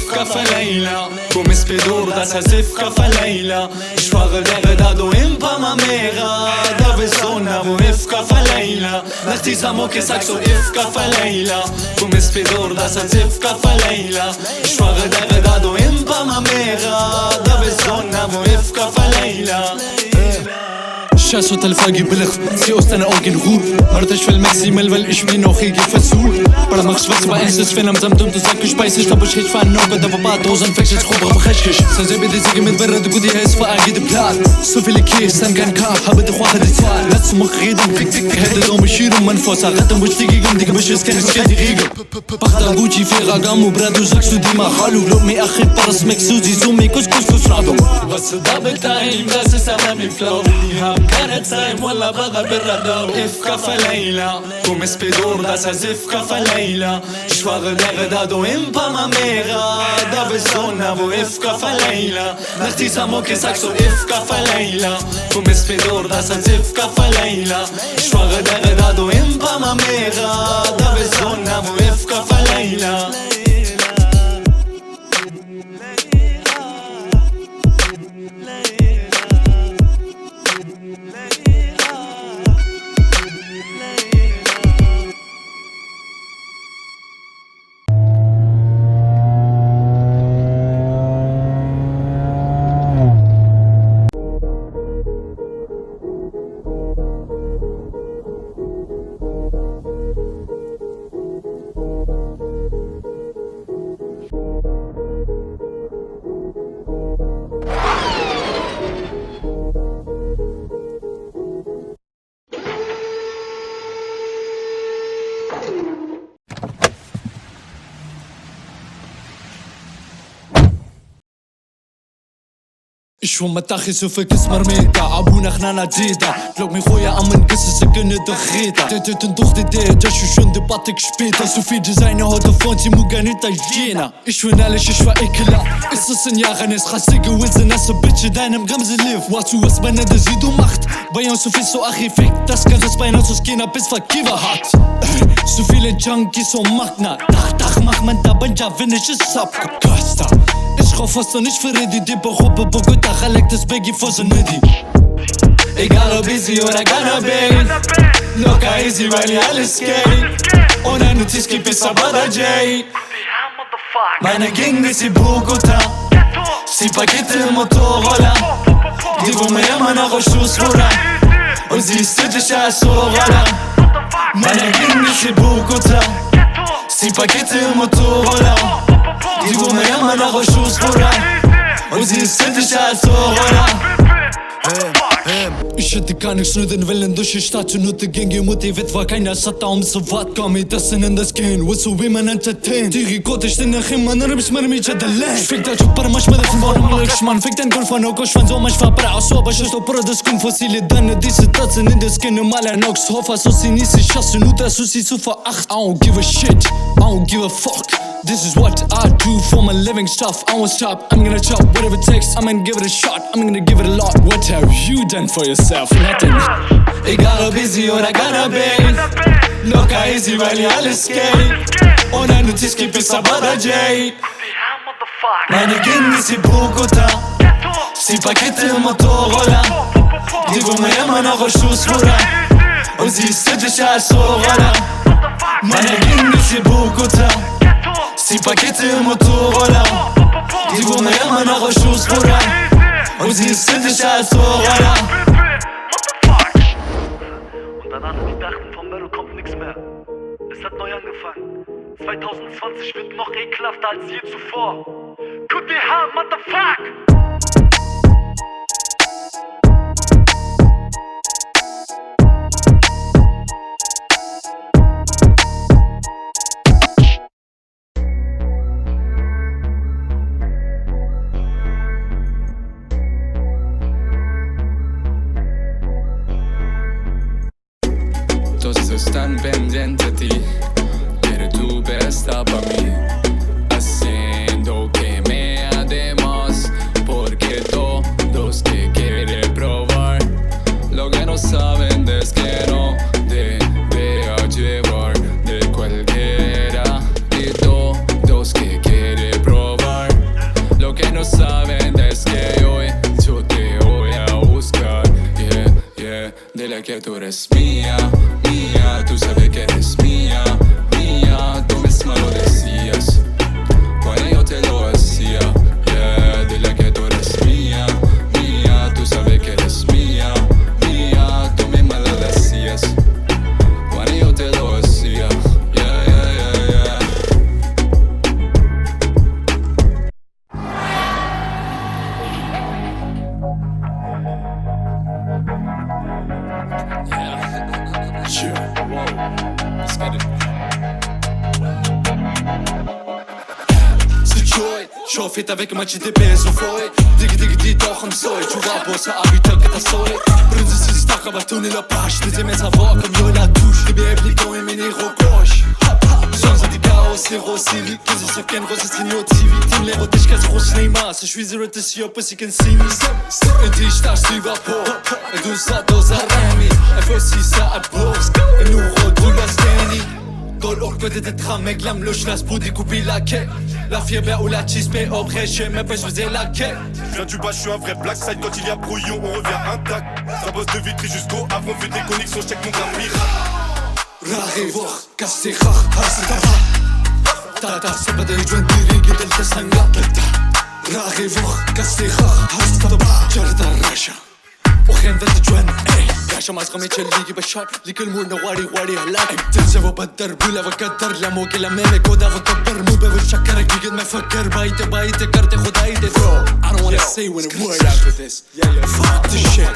Kaffee Leila. Come spidur da sa sif Kaffee Leila. Ich fahre wäre da du in Panamera. Da bist du na wo if Kaffee Leila. Nach dieser Mucke sagst du if Kaffee Leila. Come spidur da sa sif Kaffee Leila. Ich fahre wäre da du in Panamera. Da bist du na wo if Kaffee Leila. شاشة الفاقي بلغ سيوست انا اوقي الغور مرتش في الماكسيمال والإش مين اوخيقي فسول برا مخش بس بأسس فيلم زمتم تزاكش بايسش طبش هيش فان نوبة دفا بعض وزن فكشش خوبغ بخشكش سنزيبي دي زيقي متبرد قودي هايس فاقيد بلاد صوفي لي كيس سنقان كاب هبد اخواخد اتوال لا تسمخ غيدم فيك فيك هيدا دوم بشيرم منفوسا غتم وش ديقيقم ديق بش اسكن سكادي غيقم بخدا بوچي في غاقام وبرادو زاكسو ديما خالو لومي اخي برس مكسوزي زومي كوس كوس كوس رادو بس دبل تايم بس سمامي فلو كانت سايم ولا بغى بالردو if Kaffee Leila. Come spidur da sa sif Kaffee Leila. Ich fahre wäre da du in Panamera. Da bist du na wo if Kaffee Leila. Nach dieser Mucke sagst du if Kaffee Leila. Come spidur da sa sif Kaffee Leila. Ich fahre wäre da du in Panamera. Da bist du na wo if Kaffee Leila. Ich will mit Tachi so vergiss Marmeta Abuna خنانا جيدا Glaub mir خويا am نقص سكن الدخيتا تتن doch die Idee, das ist schon Debatte später So viel Designer heute von sie muga nicht Italiener Ich bin ehrlich, ich war ekelhaft Ist es in Jahren, es rassige Wilson Nasse Bitch in deinem Grimse live Watu was bei der sie du macht Bei uns so viel so Archifekt Das kann das bei uns gehen, bis verkiva hat So viele Junkies und Magna Dach, mach man da Banja, wenn ich es abgekasta Ich rauf fast noch nicht für die Dippe Hoppe Bogota, خليك تسبقي فوز الندي Egal ob easy oder Cannabis Locker easy, weil ihr alles geht Ohne Notiz gibt es aber der J Meine Gegend ist in Bogota Sie Pakete im Motorroller Die wo mir immer noch auf Schuss rudern Und sie ist tödlicher als Roller Meine Gegend ist in Bogota Sie Pakete im Motorroller Die wo mir immer noch auf Schuss rudern Und sie ist tödlicher als Roller Ich hätte gar nichts nur den Willen durch die Stadt zu nutzen Gänge motiviert war keiner satt um so weit Komm ich das in das Gehen Wo so wie man entertain Die Rekord ich den nach ihm Man rübs mir mit der Lane Fick da Jupper mach mir das Warum ich man Fick den Golf von Okosch von so manch Fabra So aber ich doch das kommt fossile Dann diese Tatzen in das Skin mal ein Ox Hoffa so sie nicht sich hassen nur das so sie zu veracht I don't give a shit I don't give a fuck This is what I do for my living stuff I won't stop, I'm gonna chop whatever it takes I'm gonna give it a shot, I'm gonna give it a lot What have you done for yourself? Nothing Egal ob easy oder Cannabis Locker easy, weil ihr alles geht Ohne Notiz gibt es aber der J Meine Gegend ist in Bogota Sie Pakete im Motorroller Die wo mir immer noch auf Schuss rudern Und sie ist tödlicher als Roller Meine Gegend ist in Bogota Sie Pakete im Motorroller Die wo mir immer noch auf Schuss rudern Und sie ist tödlicher als Roller Und danach die dachten, von Mero kommt nix mehr Es hat neu angefangen 2020 wird noch ekelhafter als je zuvor QDH, motherfuck! Todos están pendientes de ti, pero tú estás para mí, haciendo que me además, porque todos que quieren probar, lo que no saben es que no debe llevar de cualquiera, y todos que quieren probar, que tú eres mía, mía. Tú sabes que eres mía, mía. Tú misma lo decías cuando yo te lo hacía. Yeah, dile que tú eres mía, mía. Tú sabes que eres mía, mía. Tú misma lo decías cuando yo te lo hacía. Yeah, yeah, yeah, yeah. شوفيت avec ما تشدي بيزو فوي ديك ديك دي توخم سوي tu vas bosser habiter que ta soy Brunzi si stacca va tourner la page Des aimés savoir comme yo la touche Des bienvenus quand même une héros gauche Sans du chaos, zéro civil Qu'ils ont ce qu'un rose signaux TV Team les rotés j'casse gros cinéma Si j'suis zéro t'es si up aussi can see me Un tige tâche tu vas pas Et douce ça dans un rami Elle fait aussi ça à bourse Et nous redou la scanny Dans l'or peut-être être un mec l'âme le chlasse pour découper la quête La fièvre ou la cheese mais au vrai je même pas je faisais la quête Je viens du bas, je suis un vrai black side. Quand il y a brouillon, on revient intact. Ça bosse de Vitry jusqu'au Havre, on fait des connexions, check mon graphire. راغيفوخ كاستيخاخ هاستفا تاتا سبدا يجوان ديري قدل تسنغا راغيفوخ كاستيخاخ هاستفا جرد الراشا وخين ذات جوان اي راشا ما سقمي تشليكي بشار ليك المورنا واري واري هلاك تنسفو بدر بولا وكدر لموكي لميمك ودا وكبر مو بشكرك قد ما فكر بايته بايته كارتي خدايته Bro, I don't wanna say when a word after this Fuck this shit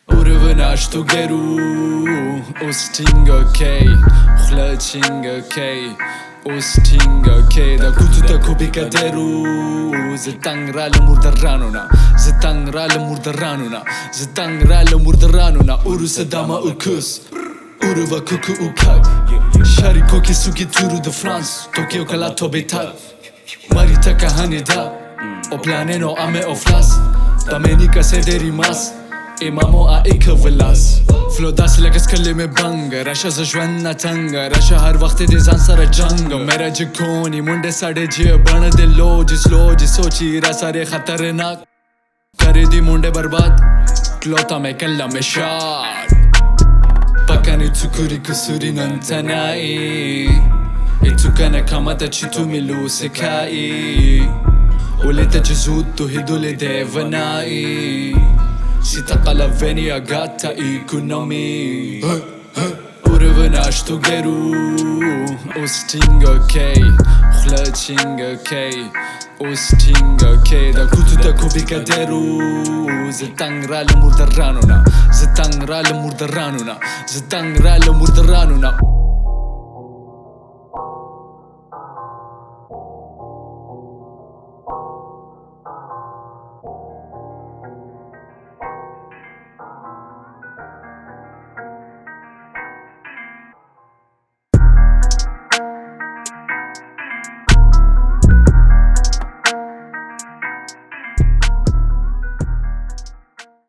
Urvnash to geru Osting okay Khlaching okay Osting okay Da kutu ta kubi kaderu Zitangra le murdaranuna Zitangra le murdaranuna Zitangra le murdaranuna Uru sedama ukus Uruva kuku ukag Shariko ki suki turu de France Tokyo kala tobetat Marita kahani da O planeno ame oflas Domenica sederi mas إمامو آئیک ولاس فلو داس لگس کلمه بانگ راشا زجوان نتنگ راشا هر وقت دیزان سر جنگ میرا جکونی منده ساڑه جی بان دل لوج سوچی را ساره خطرناک کری دی منده برباد کلوتا میں کلم شاد پکانی تو کوری کسوری ننتنائی ایتو کنه کامتا چی تو میلو سکایی ولی تجزود تو هیدولی دیونائی Si takala veni agata economy Urvnash to geru Osting okay Khlaching okay Osting okay Da kutu ta kubi kaderu Zitangra le murdaranuna Zitangra le murdaranuna Zitangra le murdaranuna